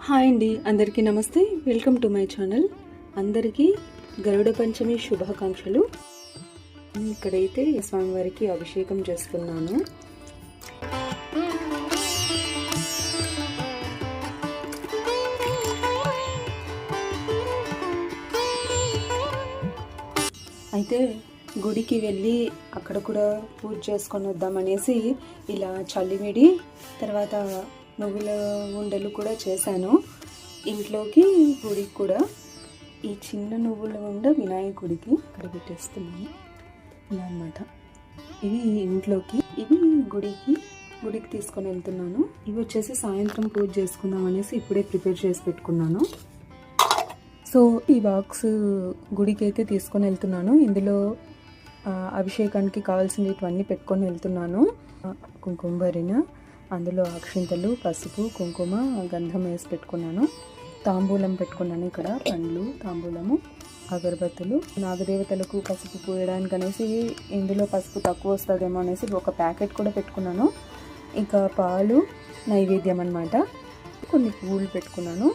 Hi అండి, అందరికీ నమస్తే. Welcome to my channel. అందరికీ గరుడ పంచమి శుభాకాంక్షలు. ఇక్కడైతే స్వామివారికి అభిషేకం చేస్తున్నాను. అయితే గుడికి వెళ్ళి అక్కడ కూడా పూజ చేసుకొని వద్దామనేసి ఇలా చల్లిమిడి తర్వాత నువ్వుల ఉండలు కూడా చేశాను. ఇంట్లోకి గుడికి కూడా ఈ చిన్న నువ్వుల ఉండ వినాయకుడికి ఇక్కడ పెట్టేస్తున్నాను ఇలా అన్నమాట. ఇవి ఇంట్లోకి, ఇవి గుడికి తీసుకొని వెళ్తున్నాను. ఇవి వచ్చేసి సాయంత్రం పూజ చేసుకుందాం అనేసి ఇప్పుడే ప్రిపేర్ చేసి పెట్టుకున్నాను. సో ఈ బాక్స్ గుడికి అయితే తీసుకొని వెళ్తున్నాను. ఇందులో అభిషేకానికి కావాల్సినవన్నీ పెట్టుకొని వెళ్తున్నాను. కుంకుమ భరిణ, అందులో అక్షింతలు, పసుపు, కుంకుమ, గంధం వేసి పెట్టుకున్నాను. తాంబూలం పెట్టుకున్నాను. ఇక్కడ పండ్లు, తాంబూలము, అగరబత్తులు. నాగదేవతలకు పసుపు పూయడానికి అనేసి ఇందులో పసుపు తక్కువ వస్తుందేమో అనేసి ఒక ప్యాకెట్ కూడా పెట్టుకున్నాను. ఇంకా పాలు నైవేద్యం అన్నమాట. కొన్ని పూలు పెట్టుకున్నాను.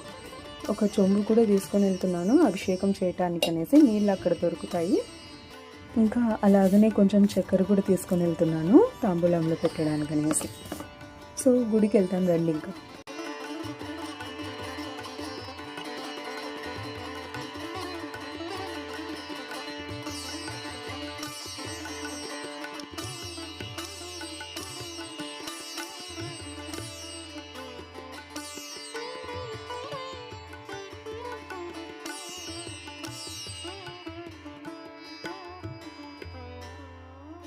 ఒక చెంబు కూడా తీసుకొని వెళ్తున్నాను అభిషేకం చేయటానికి అనేసి. నీళ్ళు అక్కడ దొరుకుతాయి. ఇంకా అలాగనే కొంచెం చక్కెర కూడా తీసుకొని వెళ్తున్నాను తాంబూలంలో పెట్టడానికి అనేసి. సో గుడికి వెళ్తాను రండి ఇంకా.